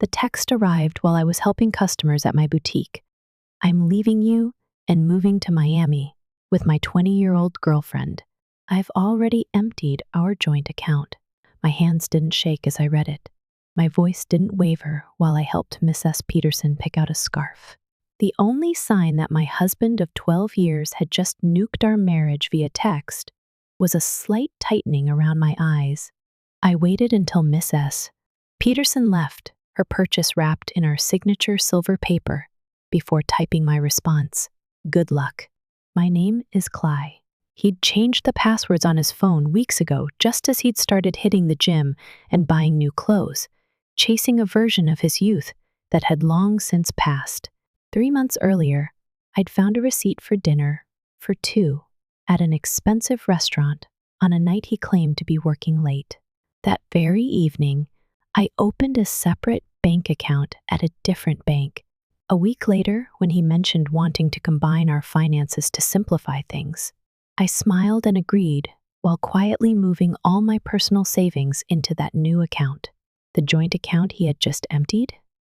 The text arrived while I was helping customers at my boutique. I'm leaving you and moving to Miami with my 20-year-old girlfriend. I've already emptied our joint account. My hands didn't shake as I read it. My voice didn't waver while I helped Miss S. Peterson pick out a scarf. The only sign that my husband of 12 years had just nuked our marriage via text was a slight tightening around my eyes. I waited until Miss S. Peterson left, her purchase wrapped in our signature silver paper, before typing my response. Good luck. My name is Cly. He'd changed the passwords on his phone weeks ago just as he'd started hitting the gym and buying new clothes, chasing a version of his youth that had long since passed. 3 months earlier, I'd found a receipt for dinner for 2 at an expensive restaurant on a night he claimed to be working late. That very evening, I opened a separate bank account at a different bank. A week later, when he mentioned wanting to combine our finances to simplify things, I smiled and agreed while quietly moving all my personal savings into that new account. The joint account he had just emptied?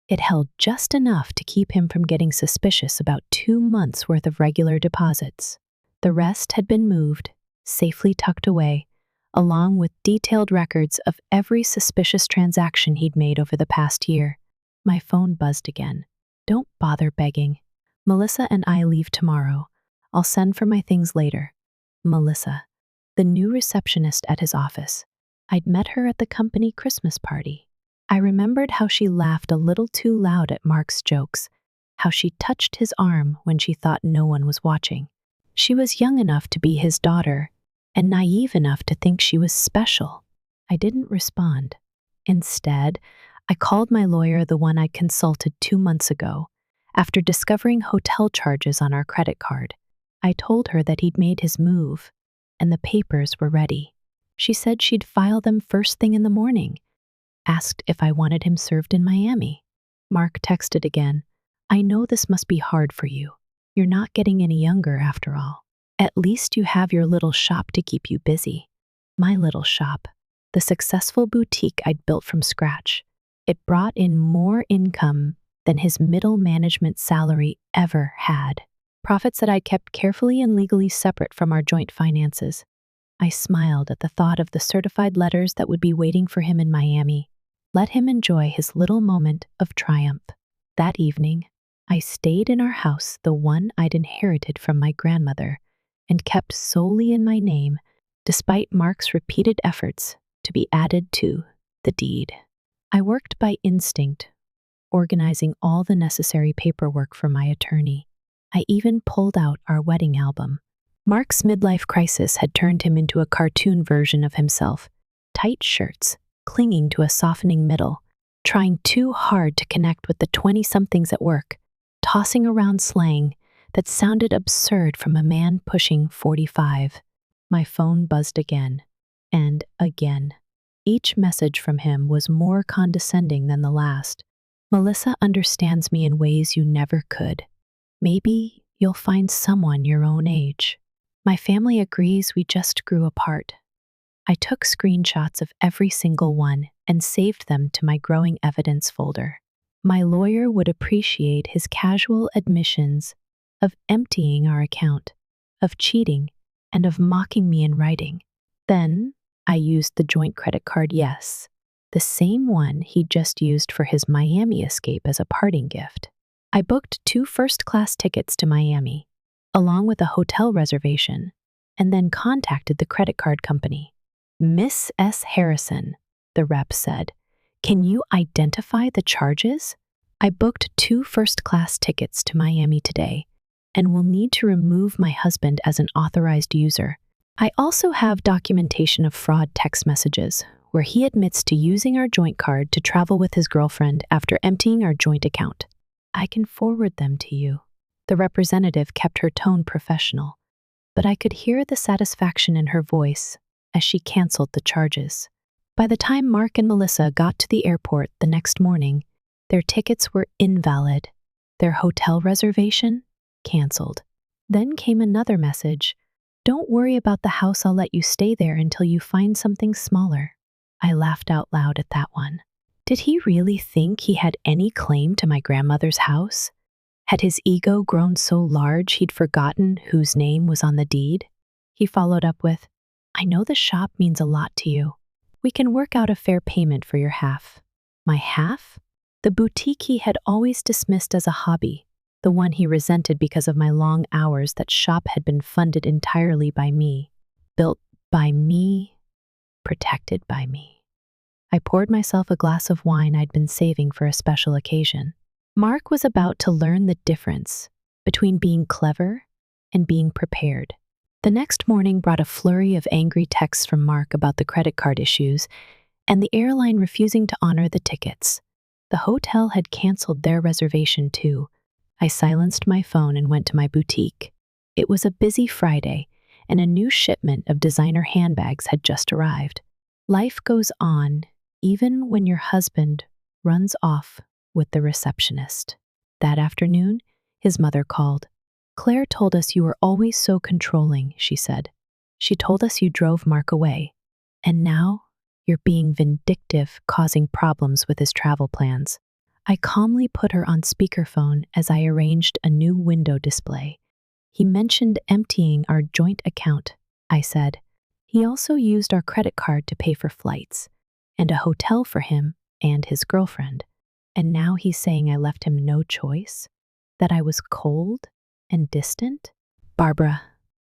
It held just enough to keep him from getting suspicious about 2 months' worth of regular deposits. The rest had been moved, safely tucked away, along with detailed records of every suspicious transaction he'd made over the past year. My phone buzzed again. Don't bother begging. Melissa and I leave tomorrow. I'll send for my things later. Melissa, the new receptionist at his office. I'd met her at the company Christmas party. I remembered how she laughed a little too loud at Mark's jokes, how she touched his arm when she thought no one was watching. She was young enough to be his daughter, and naive enough to think she was special. I didn't respond. Instead, I called my lawyer, the one I consulted 2 months ago, after discovering hotel charges on our credit card. I told her that he'd made his move, and the papers were ready. She said she'd file them first thing in the morning, asked if I wanted him served in Miami. Mark texted again. I know this must be hard for you. You're not getting any younger after all. At least you have your little shop to keep you busy. My little shop, the successful boutique I'd built from scratch. It brought in more income than his middle management salary ever had. Profits that I kept carefully and legally separate from our joint finances. I smiled at the thought of the certified letters that would be waiting for him in Miami. Let him enjoy his little moment of triumph. That evening, I stayed in our house, the one I'd inherited from my grandmother, and kept solely in my name, despite Mark's repeated efforts to be added to the deed. I worked by instinct, organizing all the necessary paperwork for my attorney. I even pulled out our wedding album. Mark's midlife crisis had turned him into a cartoon version of himself. Tight shirts, clinging to a softening middle, trying too hard to connect with the 20-somethings at work, tossing around slang that sounded absurd from a man pushing 45. My phone buzzed again, and again. Each message from him was more condescending than the last. Melissa understands me in ways you never could. Maybe you'll find someone your own age. My family agrees we just grew apart. I took screenshots of every single one and saved them to my growing evidence folder. My lawyer would appreciate his casual admissions of emptying our account, of cheating, and of mocking me in writing. Then I used the joint credit card, yes, the same one he'd just used for his Miami escape as a parting gift. I booked 2 first-class tickets to Miami, along with a hotel reservation, and then contacted the credit card company. Miss S. Harrison, the rep said, can you identify the charges? I booked 2 first-class tickets to Miami today, and will need to remove my husband as an authorized user. I also have documentation of fraud text messages, where he admits to using our joint card to travel with his girlfriend after emptying our joint account. I can forward them to you. The representative kept her tone professional, but I could hear the satisfaction in her voice as she canceled the charges. By the time Mark and Melissa got to the airport the next morning, their tickets were invalid, their hotel reservation canceled. Then came another message. Don't worry about the house, I'll let you stay there until you find something smaller. I laughed out loud at that one. Did he really think he had any claim to my grandmother's house? Had his ego grown so large he'd forgotten whose name was on the deed? He followed up with, "I know the shop means a lot to you. We can work out a fair payment for your half." My half? The boutique he had always dismissed as a hobby, the one he resented because of my long hours. That shop had been funded entirely by me, built by me, protected by me. I poured myself a glass of wine I'd been saving for a special occasion. Mark was about to learn the difference between being clever and being prepared. The next morning brought a flurry of angry texts from Mark about the credit card issues and the airline refusing to honor the tickets. The hotel had canceled their reservation too. I silenced my phone and went to my boutique. It was a busy Friday, and a new shipment of designer handbags had just arrived. Life goes on even when your husband runs off with the receptionist. That afternoon, his mother called. "Claire told us you were always so controlling," she said. "She told us you drove Mark away. And now you're being vindictive, causing problems with his travel plans." I calmly put her on speakerphone as I arranged a new window display. "He mentioned emptying our joint account," I said. "He also used our credit card to pay for flights and a hotel for him and his girlfriend. And now he's saying I left him no choice? That I was cold and distant?" "Barbara,"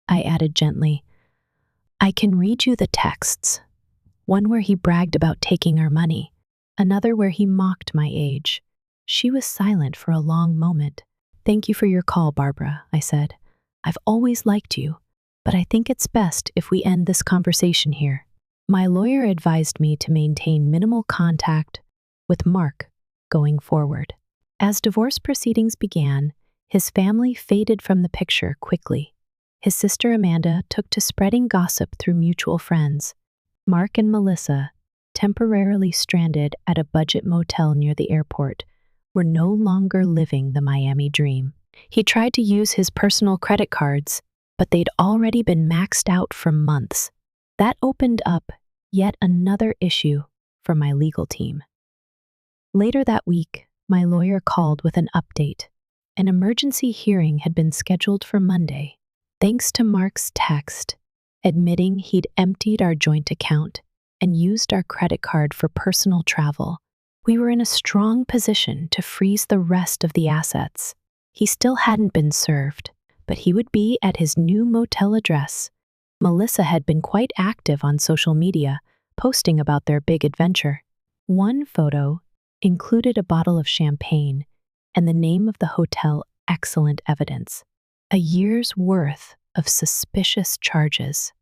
I added gently, "I can read you the texts. One where he bragged about taking our money, another where he mocked my age." She was silent for a long moment. "Thank you for your call, Barbara," I said. "I've always liked you, but I think it's best if we end this conversation here." My lawyer advised me to maintain minimal contact with Mark going forward. As divorce proceedings began, his family faded from the picture quickly. His sister Amanda took to spreading gossip through mutual friends. Mark and Melissa, temporarily stranded at a budget motel near the airport, were no longer living the Miami dream. He tried to use his personal credit cards, but they'd already been maxed out for months. That opened up yet another issue for my legal team. Later that week, my lawyer called with an update. An emergency hearing had been scheduled for Monday. Thanks to Mark's text admitting he'd emptied our joint account and used our credit card for personal travel, we were in a strong position to freeze the rest of the assets. He still hadn't been served, but he would be at his new motel address. Melissa had been quite active on social media, posting about their big adventure. One photo included a bottle of champagne and the name of the hotel. Excellent evidence. A year's worth of suspicious charges,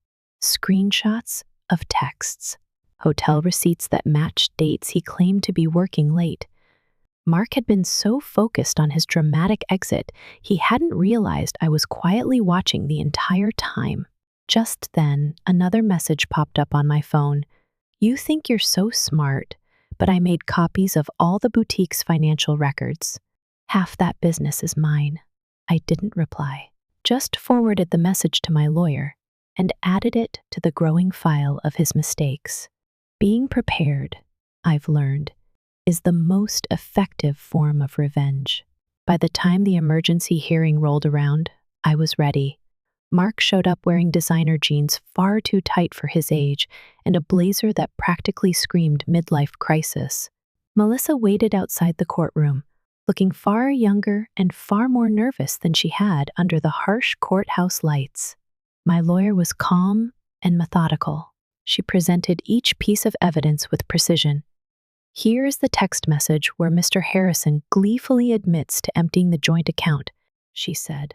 screenshots of texts, hotel receipts that matched dates he claimed to be working late. Mark had been so focused on his dramatic exit, he hadn't realized I was quietly watching the entire time. Just then, another message popped up on my phone. "You think you're so smart, but I made copies of all the boutique's financial records. Half that business is mine." I didn't reply, just forwarded the message to my lawyer and added it to the growing file of his mistakes. Being prepared, I've learned, is the most effective form of revenge. By the time the emergency hearing rolled around, I was ready. Mark showed up wearing designer jeans far too tight for his age and a blazer that practically screamed midlife crisis. Melissa waited outside the courtroom, looking far younger and far more nervous than she had under the harsh courthouse lights. My lawyer was calm and methodical. She presented each piece of evidence with precision. "Here is the text message where Mr. Harrison gleefully admits to emptying the joint account," she said.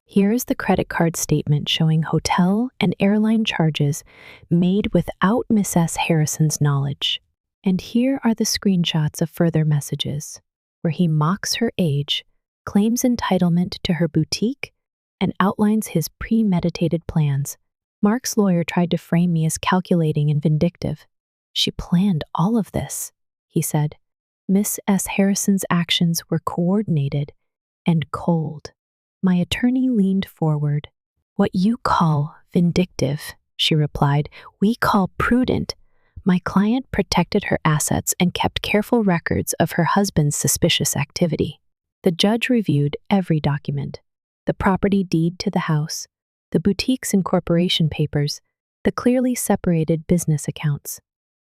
"Here is the credit card statement showing hotel and airline charges made without Miss S. Harrison's knowledge. And here are the screenshots of further messages, where he mocks her age, claims entitlement to her boutique, and outlines his premeditated plans." Mark's lawyer tried to frame me as calculating and vindictive. "She planned all of this," he said. "Miss S. Harrison's actions were coordinated and cold." My attorney leaned forward. "What you call vindictive," she replied, "we call prudent. My client protected her assets and kept careful records of her husband's suspicious activity. The judge reviewed every document: the property deed to the house, the boutique's incorporation papers, the clearly separated business accounts.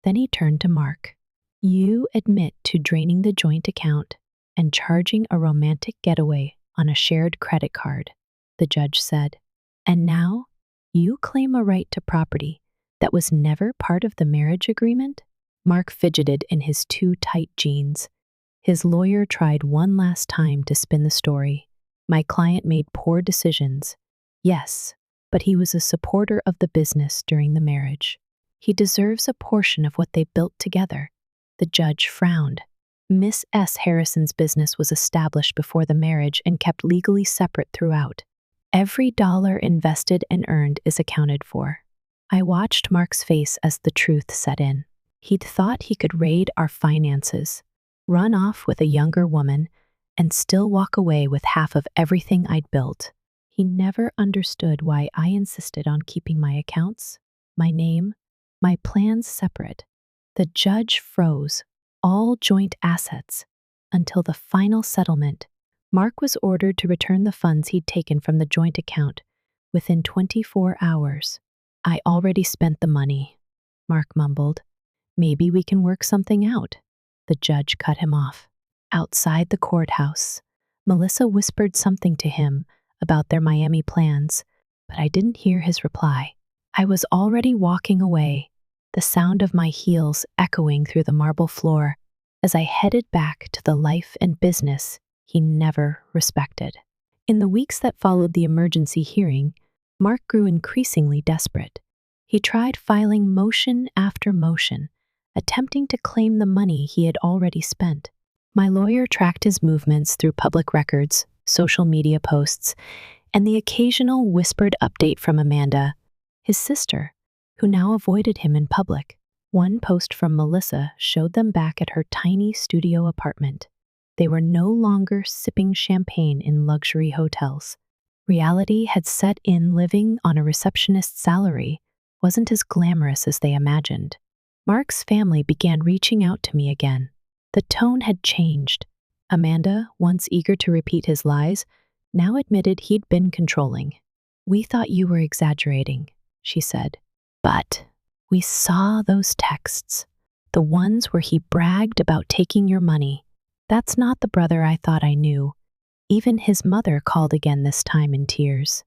Then he turned to Mark. "You admit to draining the joint account and charging a romantic getaway on a shared credit card," the judge said. "And now you claim a right to property that was never part of the marriage agreement?" Mark fidgeted in his too tight jeans. His lawyer tried one last time to spin the story. "My client made poor decisions. Yes, but he was a supporter of the business during the marriage. He deserves a portion of what they built together." The judge frowned. Miss S. Harrison's business was established before the marriage and kept legally separate throughout. Every dollar invested and earned is accounted for. I watched Mark's face as the truth set in. He'd thought he could raid our finances, run off with a younger woman, and still walk away with half of everything I'd built. He never understood why I insisted on keeping my accounts, my name, my plans separate. The judge froze all joint assets until the final settlement. Mark was ordered to return the funds he'd taken from the joint account within 24 hours. "I already spent the money," Mark mumbled. "Maybe we can work something out." The judge cut him off. Outside the courthouse, Melissa whispered something to him about their Miami plans, but I didn't hear his reply. I was already walking away, the sound of my heels echoing through the marble floor as I headed back to the life and business he never respected. In the weeks that followed the emergency hearing, Mark grew increasingly desperate. He tried filing motion after motion, attempting to claim the money he had already spent. My lawyer tracked his movements through public records, social media posts, and the occasional whispered update from Amanda, his sister, who now avoided him in public. One post from Melissa showed them back at her tiny studio apartment. They were no longer sipping champagne in luxury hotels. Reality had set in. Living on a receptionist's salary wasn't as glamorous as they imagined. Mark's family began reaching out to me again. The tone had changed. Amanda, once eager to repeat his lies, now admitted he'd been controlling. "We thought you were exaggerating," she said. "But we saw those texts, the ones where he bragged about taking your money. That's not the brother I thought I knew." Even his mother called again, this time in tears.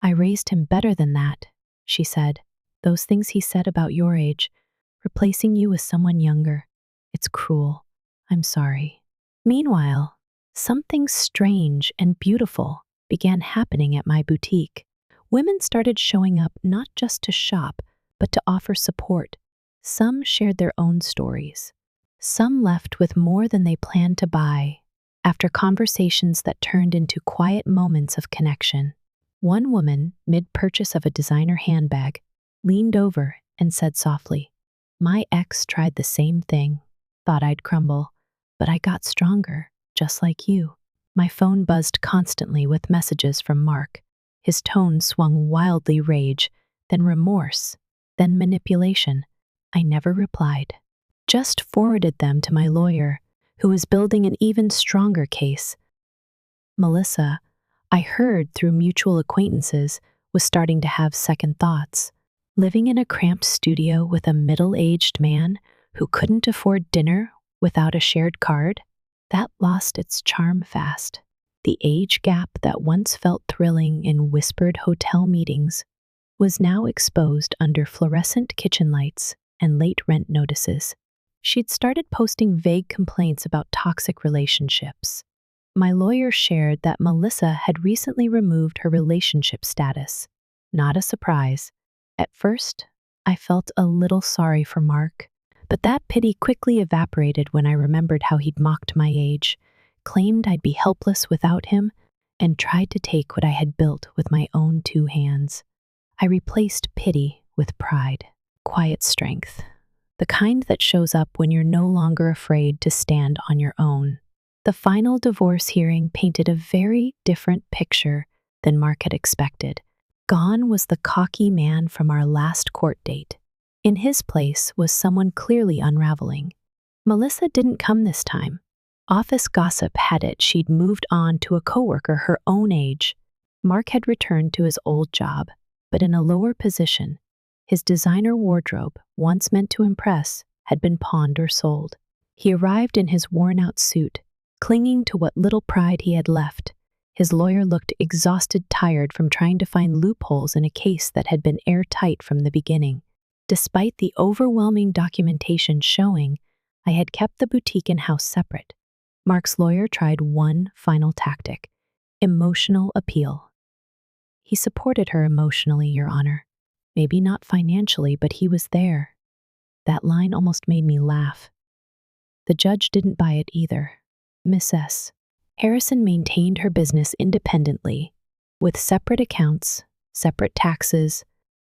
"I raised him better than that," she said. "Those things he said about your age, replacing you with someone younger. It's cruel. I'm sorry." Meanwhile, something strange and beautiful began happening at my boutique. Women started showing up not just to shop, but to offer support. Some shared their own stories. Some left with more than they planned to buy, after conversations that turned into quiet moments of connection. One woman, mid-purchase of a designer handbag, leaned over and said softly, "My ex tried the same thing. Thought I'd crumble, but I got stronger, just like you." My phone buzzed constantly with messages from Mark. His tone swung wildly: rage, then remorse, then manipulation. I never replied, just forwarded them to my lawyer, who was building an even stronger case. Melissa, I heard through mutual acquaintances, was starting to have second thoughts. Living in a cramped studio with a middle-aged man who couldn't afford dinner without a shared card, that lost its charm fast. The age gap that once felt thrilling in whispered hotel meetings was now exposed under fluorescent kitchen lights and late rent notices. She'd started posting vague complaints about toxic relationships. My lawyer shared that Melissa had recently removed her relationship status. Not a surprise. At first, I felt a little sorry for Mark, but that pity quickly evaporated when I remembered how he'd mocked my age, claimed I'd be helpless without him, and tried to take what I had built with my own two hands. I replaced pity with pride, quiet strength, the kind that shows up when you're no longer afraid to stand on your own. The final divorce hearing painted a very different picture than Mark had expected. Gone was the cocky man from our last court date. In his place was someone clearly unraveling. Melissa didn't come this time. Office gossip had it she'd moved on to a coworker her own age. Mark had returned to his old job, but in a lower position. His designer wardrobe, once meant to impress, had been pawned or sold. He arrived in his worn-out suit, clinging to what little pride he had left. His lawyer looked exhausted, tired from trying to find loopholes in a case that had been airtight from the beginning. Despite the overwhelming documentation showing I had kept the boutique and house separate, Mark's lawyer tried one final tactic: emotional appeal. He supported her emotionally, Your Honor. Maybe not financially, but he was there. That line almost made me laugh. The judge didn't buy it either. Miss S. Harrison maintained her business independently, with separate accounts, separate taxes,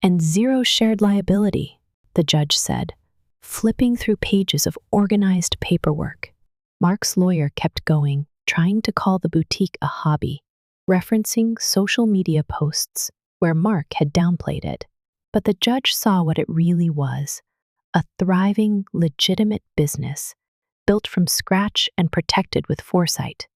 and zero shared liability, the judge said, flipping through pages of organized paperwork. Mark's lawyer kept going, trying to call the boutique a hobby, referencing social media posts where Mark had downplayed it. But the judge saw what it really was: a thriving, legitimate business, built from scratch and protected with foresight.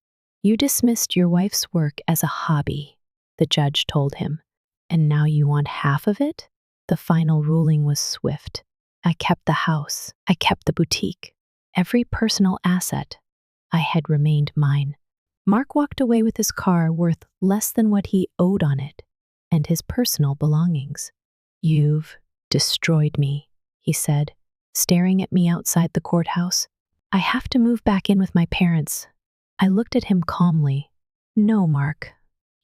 You dismissed your wife's work as a hobby, the judge told him, and now you want half of it? The final ruling was swift. I kept the house. I kept the boutique. Every personal asset. I had remained mine. Mark walked away with his car worth less than what he owed on it, and his personal belongings. You've destroyed me, he said, staring at me outside the courthouse. I have to move back in with my parents. I looked at him calmly. No, Mark,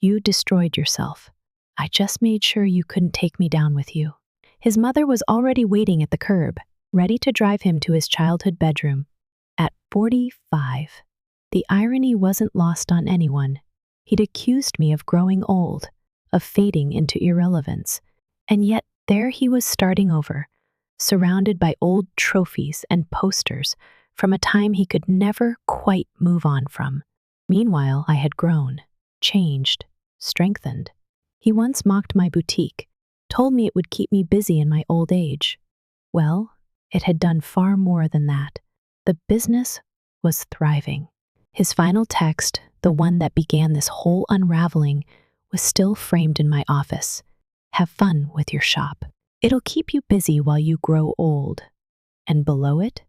you destroyed yourself. I just made sure you couldn't take me down with you. His mother was already waiting at the curb, ready to drive him to his childhood bedroom. At 45, the irony wasn't lost on anyone. He'd accused me of growing old, of fading into irrelevance. And yet there he was starting over, surrounded by old trophies and posters from a time he could never quite move on from. Meanwhile, I had grown, changed, strengthened. He once mocked my boutique, told me it would keep me busy in my old age. Well, it had done far more than that. The business was thriving. His final text, the one that began this whole unraveling, was still framed in my office. Have fun with your shop. It'll keep you busy while you grow old. And below it,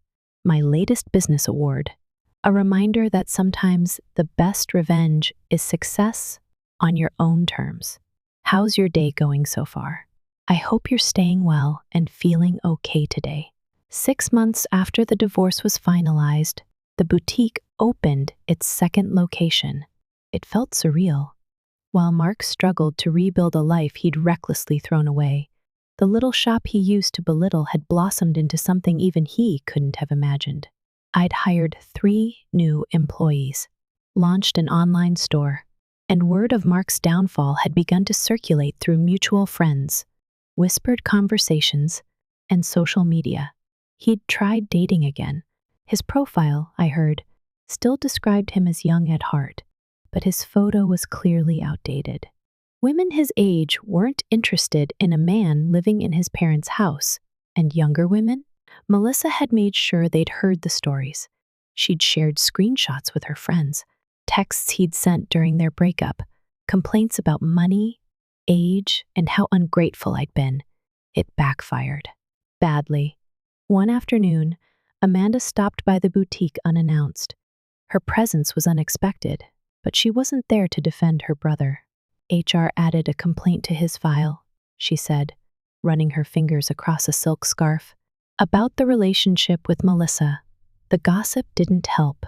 my latest business award, a reminder that sometimes the best revenge is success on your own terms. How's your day going so far? I hope you're staying well and feeling okay today. 6 months after the divorce was finalized, the boutique opened its second location. It felt surreal. While Mark struggled to rebuild a life he'd recklessly thrown away, the little shop he used to belittle had blossomed into something even he couldn't have imagined. I'd hired 3 new employees, launched an online store, and word of Mark's downfall had begun to circulate through mutual friends, whispered conversations, and social media. He'd tried dating again. His profile, I heard, still described him as young at heart, but his photo was clearly outdated. Women his age weren't interested in a man living in his parents' house, and younger women? Melissa had made sure they'd heard the stories. She'd shared screenshots with her friends, texts he'd sent during their breakup, complaints about money, age, and how ungrateful I'd been. It backfired. Badly. One afternoon, Amanda stopped by the boutique unannounced. Her presence was unexpected, but she wasn't there to defend her brother. HR added a complaint to his file, she said, running her fingers across a silk scarf. About the relationship with Melissa, the gossip didn't help.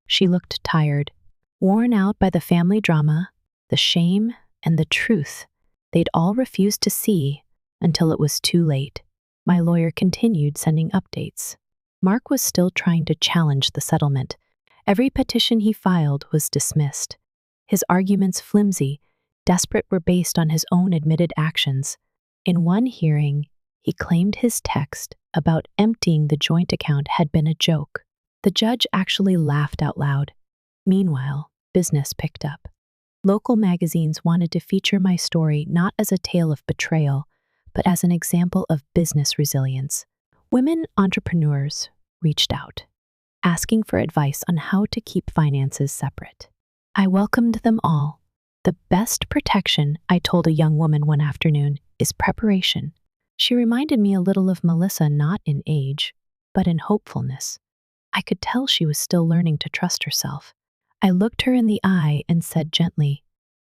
She looked tired, worn out by the family drama, the shame, and the truth they'd all refused to see until it was too late. My lawyer continued sending updates. Mark was still trying to challenge the settlement. Every petition he filed was dismissed. His arguments flimsy, desperate were based on his own admitted actions. In one hearing, he claimed his text about emptying the joint account had been a joke. The judge actually laughed out loud. Meanwhile, business picked up. Local magazines wanted to feature my story not as a tale of betrayal, but as an example of business resilience. Women entrepreneurs reached out, asking for advice on how to keep finances separate. I welcomed them all. The best protection, I told a young woman one afternoon, is preparation. She reminded me a little of Melissa, not in age, but in hopefulness. I could tell she was still learning to trust herself. I looked her in the eye and said gently,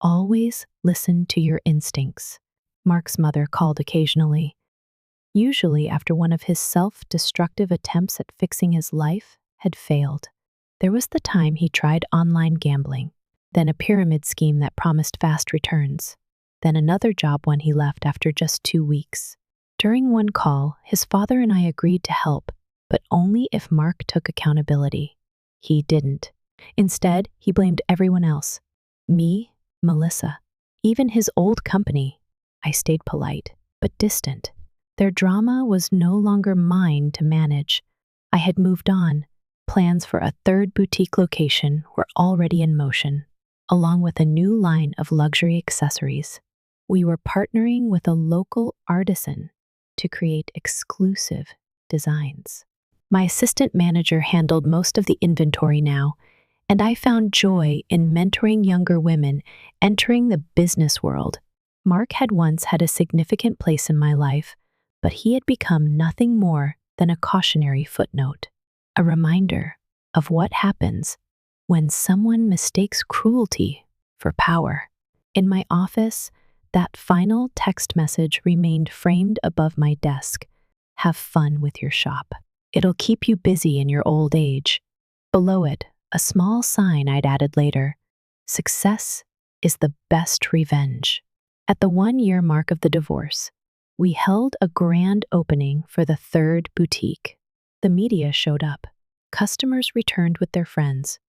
"Always listen to your instincts." Mark's mother called occasionally, usually after one of his self-destructive attempts at fixing his life had failed. There was the time he tried online gambling, then a pyramid scheme that promised fast returns, then another job when he left after just 2 weeks. During one call, his father and I agreed to help, but only if Mark took accountability. He didn't. Instead, he blamed everyone else. Me, Melissa, even his old company. I stayed polite, but distant. Their drama was no longer mine to manage. I had moved on. Plans for a third boutique location were already in motion, along with a new line of luxury accessories. We were partnering with a local artisan to create exclusive designs. My assistant manager handled most of the inventory now, and I found joy in mentoring younger women entering the business world. Mark had once had a significant place in my life, but he had become nothing more than a cautionary footnote, a reminder of what happens when someone mistakes cruelty for power. In my office, that final text message remained framed above my desk. "Have fun with your shop. It'll keep you busy in your old age." Below it, a small sign I'd added later: "Success is the best revenge." At the 1-year mark of the divorce, we held a grand opening for the third boutique. The media showed up. Customers returned with their friends.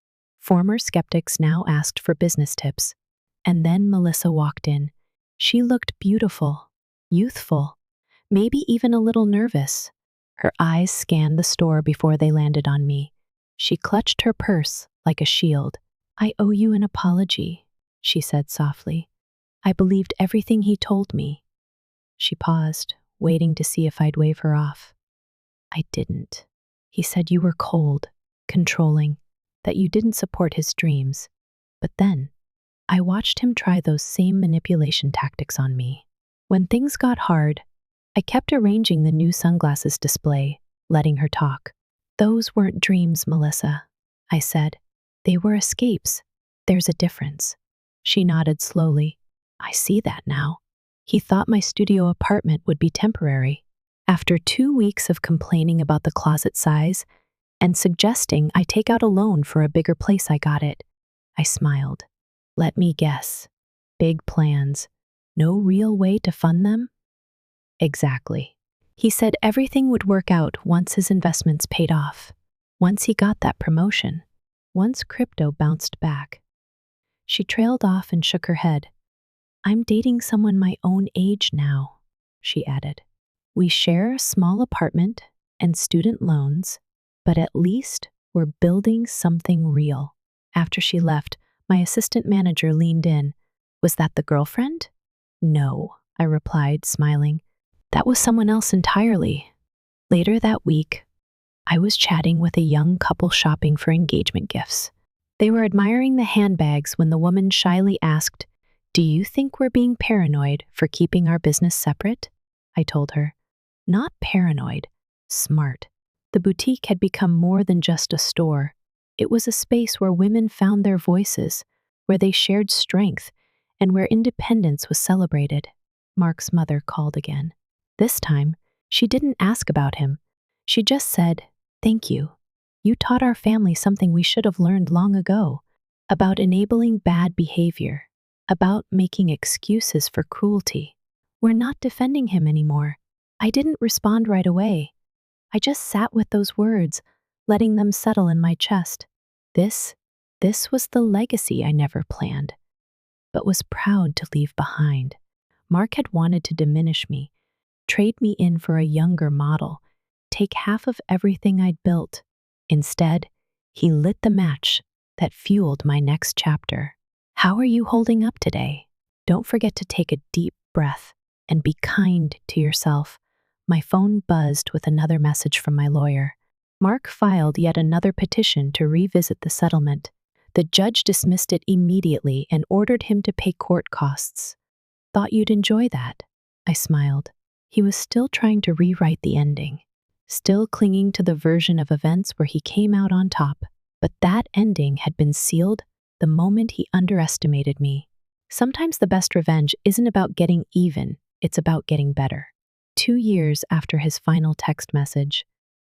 Former skeptics now asked for business tips. And then Melissa walked in. She looked beautiful, youthful, maybe even a little nervous. Her eyes scanned the store before they landed on me. She clutched her purse like a shield. "I owe you an apology," she said softly. "I believed everything he told me." She paused, waiting to see if I'd wave her off. "I didn't. He said you were cold, controlling, that you didn't support his dreams. But then, I watched him try those same manipulation tactics on me. When things got hard, I kept arranging the new sunglasses display, letting her talk. "Those weren't dreams, Melissa," I said. "They were escapes. There's a difference." She nodded slowly. "I see that now. He thought my studio apartment would be temporary." After 2 weeks of complaining about the closet size and suggesting I take out a loan for a bigger place, I got it. I smiled. "Let me guess. Big plans. No real way to fund them?" "Exactly. He said everything would work out once his investments paid off. Once he got that promotion. Once crypto bounced back." She trailed off and shook her head. "I'm dating someone my own age now," she added. "We share a small apartment and student loans, but at least we're building something real." After she left, my assistant manager leaned in. "Was that the girlfriend?" "No," I replied, smiling. "That was someone else entirely." Later that week, I was chatting with a young couple shopping for engagement gifts. They were admiring the handbags when the woman shyly asked, "Do you think we're being paranoid for keeping our business separate?" I told her, "Not paranoid, smart." The boutique had become more than just a store. It was a space where women found their voices, where they shared strength, and where independence was celebrated. Mark's mother called again. This time, she didn't ask about him. She just said, "Thank you. You taught our family something we should have learned long ago, about enabling bad behavior, about making excuses for cruelty. We're not defending him anymore." I didn't respond right away. I just sat with those words, letting them settle in my chest. This was the legacy I never planned, but was proud to leave behind. Mark had wanted to diminish me, trade me in for a younger model, take half of everything I'd built. Instead, he lit the match that fueled my next chapter. How are you holding up today? Don't forget to take a deep breath. and be kind to yourself. My phone buzzed with another message from my lawyer. Mark filed yet another petition to revisit the settlement. The judge dismissed it immediately and ordered him to pay court costs. Thought you'd enjoy that. I smiled. He was still trying to rewrite the ending, still clinging to the version of events where he came out on top. But that ending had been sealed the moment he underestimated me. Sometimes the best revenge isn't about getting even, it's about getting better. 2 years after his final text message,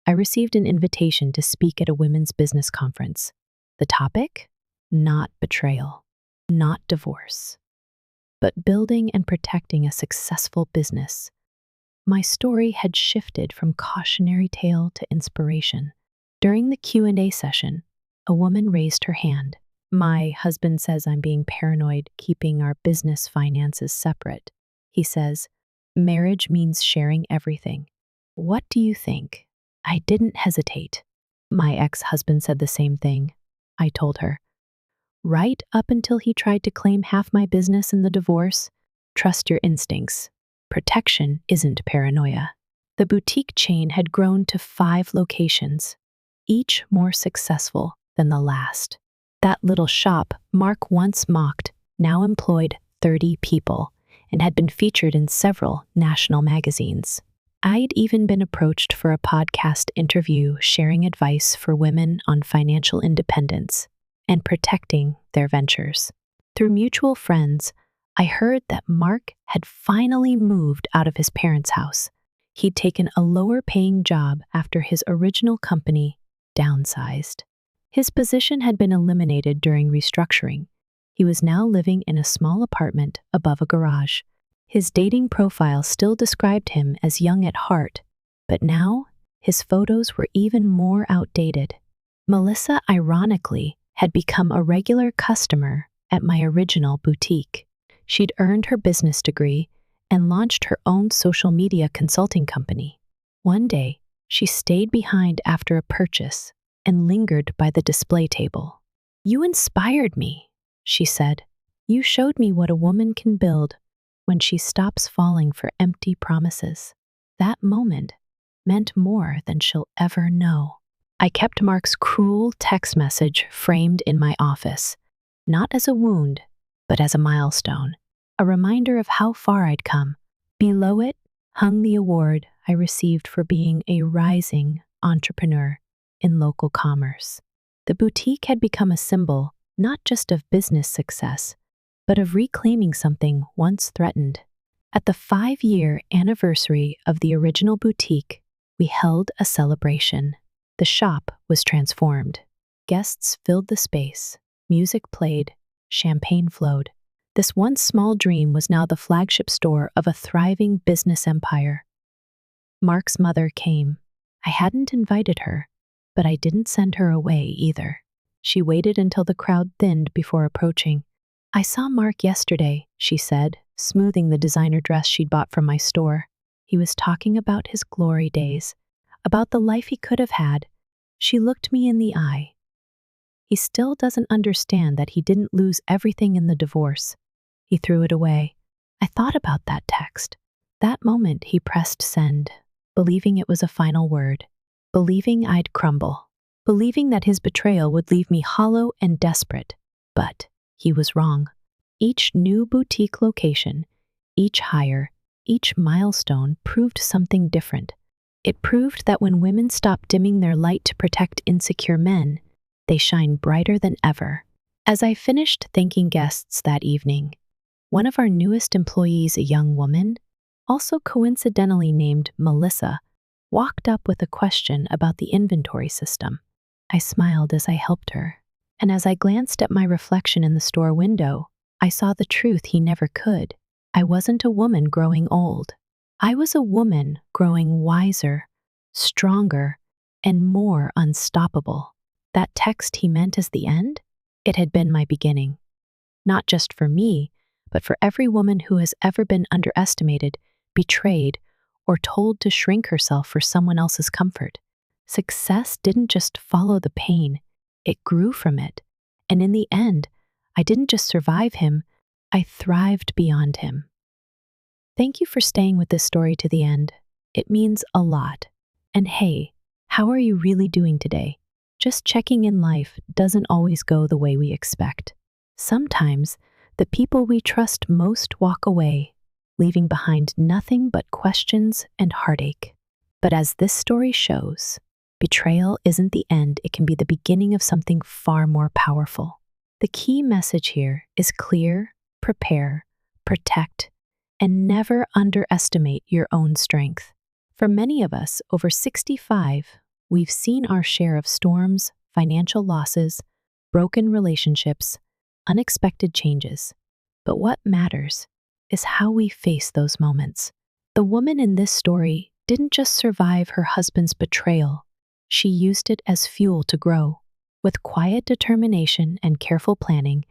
I received an invitation to speak at a women's business conference. The topic? Not betrayal, not divorce, but building and protecting a successful business. My story had shifted from cautionary tale to inspiration. During the Q&A session, a woman raised her hand. My husband says I'm being paranoid, keeping our business finances separate. He says, marriage means sharing everything. What do you think? I didn't hesitate. My ex-husband said the same thing. I told her. Right up until he tried to claim half my business in the divorce, trust your instincts. Protection isn't paranoia. The boutique chain had grown to 5 locations, each more successful than the last. That little shop Mark once mocked now employed 30 people and had been featured in several national magazines. I'd even been approached for a podcast interview sharing advice for women on financial independence and protecting their ventures. Through mutual friends, I heard that Mark had finally moved out of his parents' house. He'd taken a lower-paying job after his original company downsized. His position had been eliminated during restructuring. He was now living in a small apartment above a garage. His dating profile still described him as young at heart, but now his photos were even more outdated. Melissa, ironically, had become a regular customer at my original boutique. She'd earned her business degree and launched her own social media consulting company. One day, she stayed behind after a purchase and lingered by the display table. You inspired me, she said. You showed me what a woman can build when she stops falling for empty promises. That moment meant more than she'll ever know. I kept Mark's cruel text message framed in my office, not as a wound, but as a milestone, a reminder of how far I'd come. Below it hung the award I received for being a rising entrepreneur in local commerce. The boutique had become a symbol not just of business success, but of reclaiming something once threatened. At the 5-year anniversary of the original boutique, we held a celebration. The shop was transformed. Guests filled the space, music played, champagne flowed. This once small dream was now the flagship store of a thriving business empire. Mark's mother came. I hadn't invited her, but I didn't send her away either. She waited until the crowd thinned before approaching. I saw Mark yesterday, she said, smoothing the designer dress she'd bought from my store. He was talking about his glory days, about the life he could have had. She looked me in the eye. He still doesn't understand that he didn't lose everything in the divorce. He threw it away. I thought about that text. That moment he pressed send, believing it was a final word, believing I'd crumble, believing that his betrayal would leave me hollow and desperate. But he was wrong. Each new boutique location, each hire, each milestone proved something different. It proved that when women stop dimming their light to protect insecure men, they shine brighter than ever. As I finished thanking guests that evening, one of our newest employees, a young woman, also coincidentally named Melissa, walked up with a question about the inventory system. I smiled as I helped her, and as I glanced at my reflection in the store window, I saw the truth he never could. I wasn't a woman growing old. I was a woman growing wiser, stronger, and more unstoppable. That text he meant as the end? It had been my beginning. Not just for me, but for every woman who has ever been underestimated, betrayed, or told to shrink herself for someone else's comfort. Success didn't just follow the pain, it grew from it. And in the end, I didn't just survive him, I thrived beyond him. Thank you for staying with this story to the end. It means a lot. And hey, how are you really doing today? Just checking in. Life doesn't always go the way we expect. Sometimes, the people we trust most walk away, leaving behind nothing but questions and heartache. But as this story shows, betrayal isn't the end, it can be the beginning of something far more powerful. The key message here is clear: prepare, protect, and never underestimate your own strength. For many of us over 65, we've seen our share of storms, financial losses, broken relationships, unexpected changes. But what matters is how we face those moments. The woman in this story didn't just survive her husband's betrayal, she used it as fuel to grow. With quiet determination and careful planning,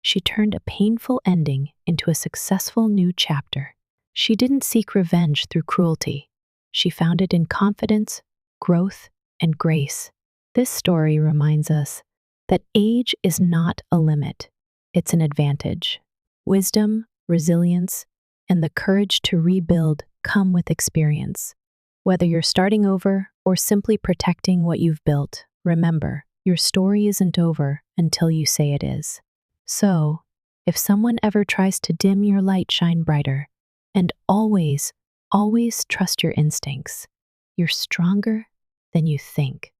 she turned a painful ending into a successful new chapter. She didn't seek revenge through cruelty. She found it in confidence, growth, and grace. This story reminds us that age is not a limit, it's an advantage. Wisdom, resilience, and the courage to rebuild come with experience. Whether you're starting over or simply protecting what you've built, remember, your story isn't over until you say it is. So, if someone ever tries to dim your light, shine brighter. And always, always trust your instincts. You're stronger than you think.